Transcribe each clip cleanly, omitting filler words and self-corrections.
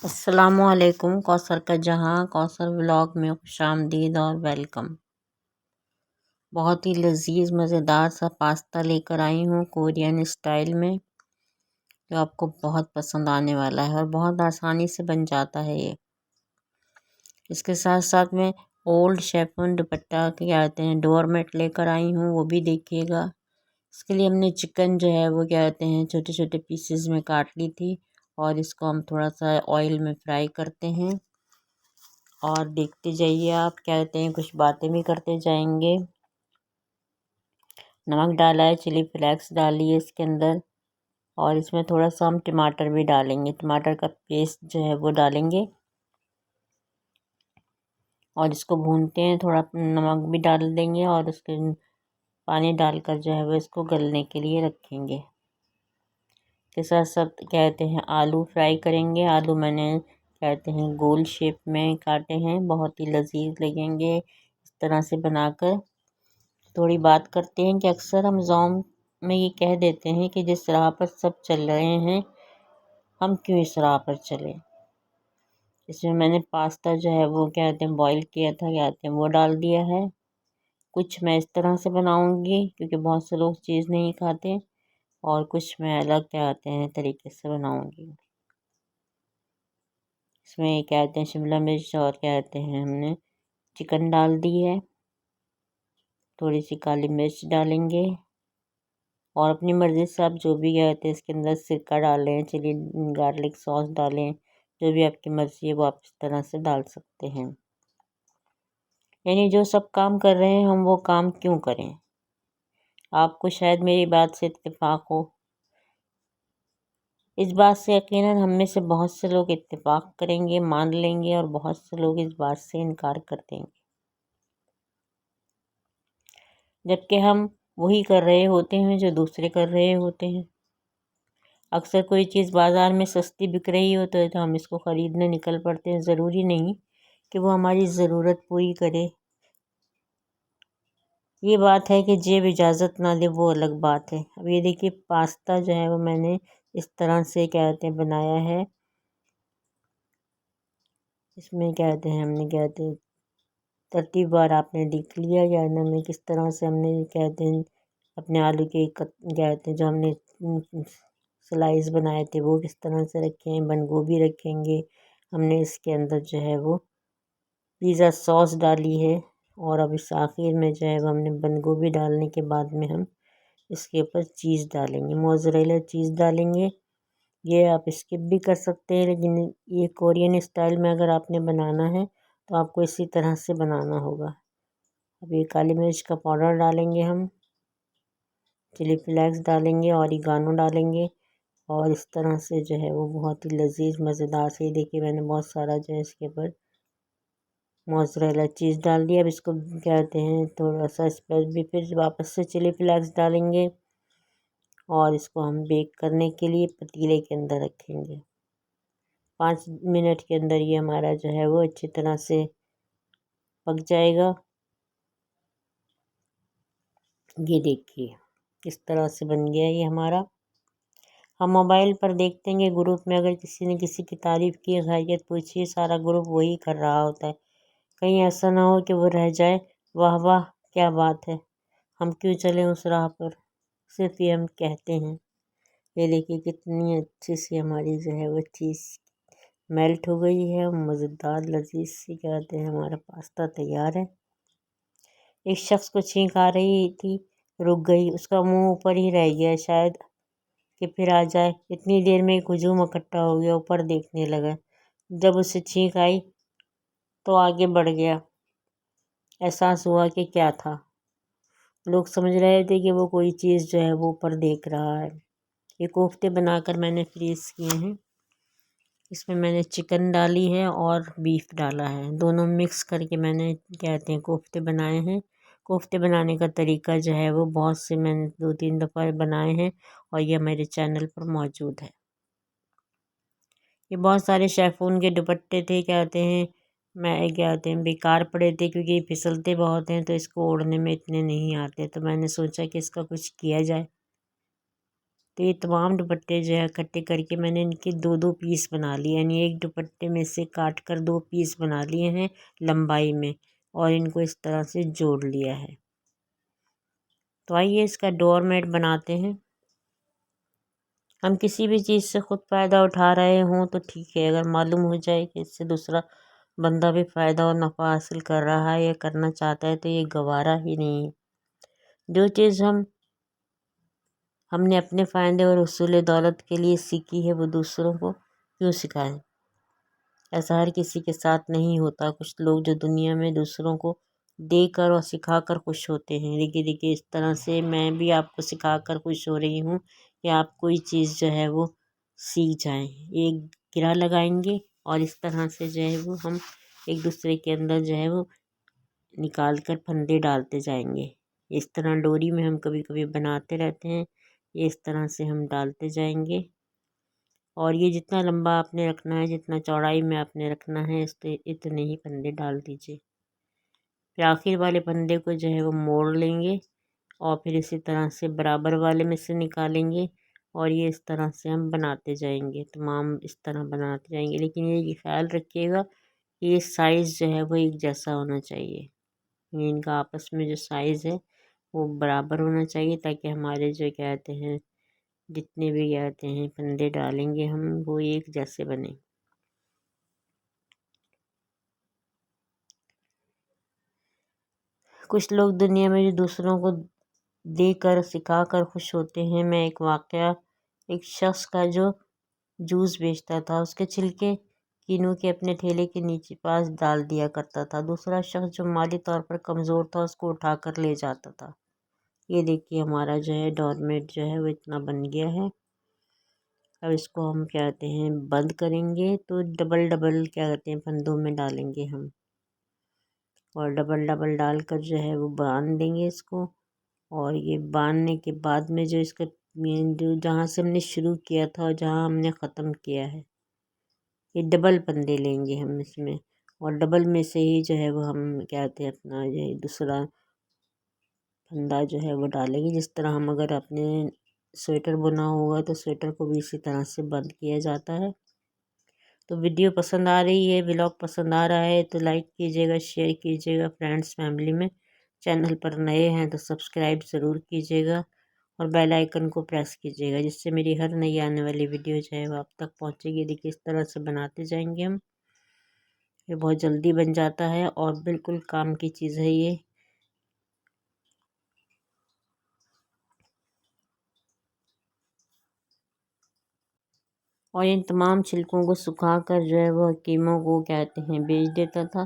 अस्सलामुअलैकुम। कौसर का जहां कौसर व्लॉग में खुशामदीद और वेलकम। बहुत ही लजीज मज़ेदार सा पास्ता लेकर आई हूँ कोरियन स्टाइल में, जो आपको बहुत पसंद आने वाला है और बहुत आसानी से बन जाता है ये। इसके साथ साथ में ओल्ड शेफन दुपट्टा क्या कहते हैं डोरमेट लेकर आई हूँ, वो भी देखिएगा। इसके लिए हमने चिकन जो है वो क्या कहते हैं छोटे छोटे पीसेस में काट ली थी और इसको हम थोड़ा सा ऑयल में फ्राई करते हैं और देखते जाइए आप क्या कहते हैं कुछ बातें भी करते जाएंगे। नमक डाला है, चिली फ्लेक्स डालिए इसके अंदर और इसमें थोड़ा सा हम टमाटर भी डालेंगे, टमाटर का पेस्ट जो है वो डालेंगे और इसको भूनते हैं। थोड़ा नमक भी डाल देंगे और उसके पानी डालकर जो है वो इसको गलने के लिए रखेंगे। के साथ साथ कहते हैं आलू फ्राई करेंगे। आलू मैंने कहते हैं गोल शेप में काटे हैं, बहुत ही लजीज लगेंगे इस तरह से बनाकर। थोड़ी बात करते हैं कि अक्सर हम जौम में ये कह देते हैं कि जिस राह पर सब चल रहे हैं हम क्यों इस राह पर चलें। इसमें मैंने पास्ता जो है वो क्या कहते हैं बॉईल किया था, क्या कहते हैं वो डाल दिया है। कुछ मैं इस तरह से बनाऊंगी क्योंकि बहुत से लोग चीज़ नहीं खाते और कुछ मैं अलग क्या कहते हैं तरीके से बनाऊंगी। इसमें क्या कहते हैं शिमला मिर्च और क्या कहते हैं हमने चिकन डाल दी है। थोड़ी सी काली मिर्च डालेंगे और अपनी मर्ज़ी से आप जो भी कहते हैं इसके अंदर सिरका डालें, चिली गार्लिक सॉस डालें, जो भी आपकी मर्ज़ी है वो आप इस तरह से डाल सकते हैं। यानी जो सब काम कर रहे हैं हम वो काम क्यों करें। आपको शायद मेरी बात से इत्तेफाक हो। इस बात से यकीनन हम में से बहुत से लोग इत्तेफाक करेंगे, मान लेंगे और बहुत से लोग इस बात से इनकार कर देंगे, जबकि हम वही कर रहे होते हैं जो दूसरे कर रहे होते हैं। अक्सर कोई चीज़ बाज़ार में सस्ती बिक रही हो तो हम इसको ख़रीदने निकल पड़ते हैं। ज़रूरी नहीं कि वो हमारी ज़रूरत पूरी करे। ये बात है कि जेब इजाज़त ना दे वो अलग बात है। अब ये देखिए पास्ता जो है वो मैंने इस तरह से क्या कहते हैं बनाया है। इसमें क्या कहते हैं हमने क्या कहते हैं तरतीब बार आपने देख लिया या ना में किस तरह से हमने कहते हैं अपने आलू के क्या कहते हैं जो हमने स्लाइस बनाए थे वो किस तरह से रखे हैं। बंद गोभी रखेंगे हमने इसके अंदर जो है वो पिज़्ज़ा सॉस डाली है और अब इस आखिर में जो है वो हमने बंद गोभी डालने के बाद में हम इसके ऊपर चीज़ डालेंगे, मोज़रेला चीज़ डालेंगे। ये आप स्किप भी कर सकते हैं लेकिन ये कोरियन स्टाइल में अगर आपने बनाना है तो आपको इसी तरह से बनाना होगा। अब ये काली मिर्च का पाउडर डालेंगे हम, चिली फ्लेक्स डालेंगे, ऑरिगानो डालेंगे और इस तरह से जो है वो बहुत ही लजीज मज़ेदार से देखिए मैंने बहुत सारा जो है इसके ऊपर मोज़रेला चीज़ डाल दिया। अब इसको क्या कहते हैं थोड़ा सा इस पर भी फिर वापस से चिली फ्लेक्स डालेंगे और इसको हम बेक करने के लिए पतीले के अंदर रखेंगे। 5 मिनट के अंदर ये हमारा जो है वो अच्छी तरह से पक जाएगा। ये देखिए किस तरह से बन गया ये हमारा। हम मोबाइल पर देखते हैं ग्रुप में अगर किसी ने किसी की तारीफ़ की, खैरियत पूछी, सारा ग्रुप वही कर रहा होता है। कहीं ऐसा ना हो कि वो रह जाए वाह वाह क्या बात है, हम क्यों चलें उस राह पर, सिर्फ ये हम कहते हैं। ये देखिए कितनी अच्छी सी हमारी जो है वो चीज़ मेल्ट हो गई है। मज़ेदार लजीज सी कहते हैं हमारा पास्ता तैयार है। एक शख्स को छींक आ रही थी, रुक गई, उसका मुंह ऊपर ही रह गया शायद कि फिर आ जाए। इतनी देर में एक हुजूम इकट्ठा हो गया, ऊपर देखने लगा। जब उसे छींक आई तो आगे बढ़ गया। एहसास हुआ कि क्या था। लोग समझ रहे थे कि वो कोई चीज़ जो है वो ऊपर देख रहा है। ये कोफ्ते बनाकर मैंने फ्रीज़ किए हैं। इसमें मैंने चिकन डाली है और बीफ डाला है, दोनों मिक्स करके मैंने कहते हैं कोफ्ते बनाए हैं। कोफ्ते बनाने का तरीका जो है वो बहुत से मैंने 2-3 दफ़ा बनाए हैं और ये मेरे चैनल पर मौजूद है। ये बहुत सारे शेफ़ून के दुपट्टे थे क्या कहते हैं मैं क्या कहते हैं बेकार पड़े थे क्योंकि ये फिसलते बहुत हैं तो इसको ओढ़ने में इतने नहीं आते, तो मैंने सोचा कि इसका कुछ किया जाए। तो ये तमाम दुपट्टे जो है इकट्ठे करके मैंने इनके 2-2 पीस बना लिए, यानी एक दुपट्टे में से काट कर 2 पीस बना लिए हैं लंबाई में, और इनको इस तरह से जोड़ लिया है। तो आइए इसका डोरमेट बनाते हैं। हम किसी भी चीज़ से ख़ुद फ़ायदा उठा रहे हों तो ठीक है, अगर मालूम हो जाए कि इससे दूसरा बंदा भी फ़ायदा और नफ़ा हासिल कर रहा है या करना चाहता है तो ये गवारा ही नहीं है। जो चीज़ हमने अपने फ़ायदे और हुसूल दौलत के लिए सीखी है वो दूसरों को क्यों सिखाएं। ऐसा हर किसी के साथ नहीं होता। कुछ लोग जो दुनिया में दूसरों को देकर और सिखाकर खुश होते हैं। देखिए देखिए इस तरह से मैं भी आपको सिखाकर खुश हो रही हूँ कि आप कोई चीज़ जो है वो सीख जाएं। एक गिरह लगाएंगे और इस तरह से जो है वो हम एक दूसरे के अंदर जो है वो निकाल कर फंदे डालते जाएंगे। इस तरह डोरी में हम कभी कभी बनाते रहते हैं, ये इस तरह से हम डालते जाएंगे। और ये जितना लंबा आपने रखना है, जितना चौड़ाई में आपने रखना है, इसके इतने ही फंदे डाल दीजिए। फिर आखिर वाले फंदे को जो है वो मोड़ लेंगे और फिर इसी तरह से बराबर वाले में से निकालेंगे और ये इस तरह से हम बनाते जाएंगे, तमाम इस तरह बनाते जाएंगे। लेकिन ये ख्याल रखिएगा कि ये साइज़ जो है वो एक जैसा होना चाहिए। ये इनका आपस में जो साइज़ है वो बराबर होना चाहिए, ताकि हमारे जो कहते हैं जितने भी कहते हैं फंदे डालेंगे हम वो एक जैसे बने। कुछ लोग दुनिया में जो दूसरों को देकर सिखाकर खुश होते हैं। मैं एक वाक़या, एक शख्स का जो जूस बेचता था, उसके छिलके किन्नू के अपने ठेले के नीचे पास डाल दिया करता था। दूसरा शख्स जो माली तौर पर कमज़ोर था उसको उठाकर ले जाता था। ये देखिए हमारा जो है डोरमेट जो है वो इतना बन गया है। अब इसको हम क्या कहते हैं बंद करेंगे तो डबल डबल क्या कहते हैं फंदों में डालेंगे हम, और डबल डबल डालकर जो है वो बांध देंगे इसको। और ये बांधने के बाद में जो इसका मेन जो जहाँ से हमने शुरू किया था और जहाँ हमने ख़त्म किया है, ये डबल फंदे लेंगे हम इसमें, और डबल में से ही जो है वो हम क्या कहते हैं अपना ये दूसरा फंदा जो है वो डालेंगे। जिस तरह हम अगर अपने स्वेटर बुना होगा तो स्वेटर को भी इसी तरह से बंद किया जाता है। तो वीडियो पसंद आ रही है, व्लॉग पसंद आ रहा है तो लाइक कीजिएगा, शेयर कीजिएगा फ्रेंड्स फैमिली में। चैनल पर नए हैं तो सब्सक्राइब ज़रूर कीजिएगा और बेल आइकन को प्रेस कीजिएगा, जिससे मेरी हर नई आने वाली वीडियो जो है वो आप तक पहुंचेगी। देखिए इस तरह से बनाते जाएंगे हम, ये बहुत जल्दी बन जाता है और बिल्कुल काम की चीज़ है ये। और इन तमाम छिलकों को सुखाकर जो है वो हकीमों को कहते हैं बेच देता था।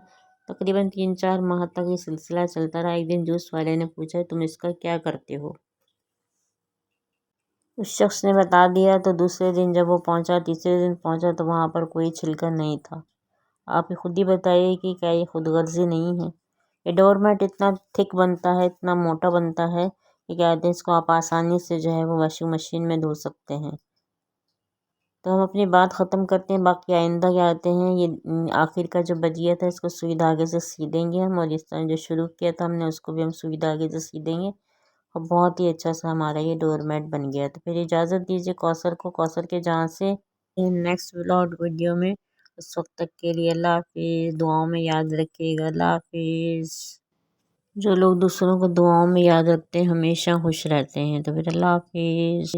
तकरीबन 3-4 माह तक ये सिलसिला चलता रहा। एक दिन जूस वाले ने पूछा तुम इसका क्या करते हो। उस शख्स ने बता दिया। तो दूसरे दिन जब वो पहुंचा, तीसरे दिन पहुंचा तो वहाँ पर कोई छिलका नहीं था। आप ही खुद ही बताइए कि क्या ये खुदगर्जी नहीं है। ये डोरमेट इतना थिक बनता है, इतना मोटा बनता है कि कहते हैं इसको आप आसानी से जो है वो वॉशिंग मशीन में धो सकते हैं। तो हम अपनी बात ख़त्म करते हैं। बाकी आइंदा क्या आते हैं ये आखिर का जो बजिया था इसको सुई धागे से सी देंगे हम, और इस तरह जो शुरू किया था हमने उसको भी हम सुई धागे से सी देंगे और बहुत ही अच्छा सा हमारा ये डोरमेट बन गया। तो फिर इजाज़त दीजिए कौसर को, कौसर के जहाँ से नेक्स्ट व्लॉग वीडियो में। उस वक्त तक के लिए अल्लाह हाफिज़। दुआओं में याद रखिएगा। अल्लाह हाफिज़। जो लोग दूसरों को दुआओं में याद रखते हैं हमेशा खुश रहते हैं। तो फिर अल्लाह हाफिज़।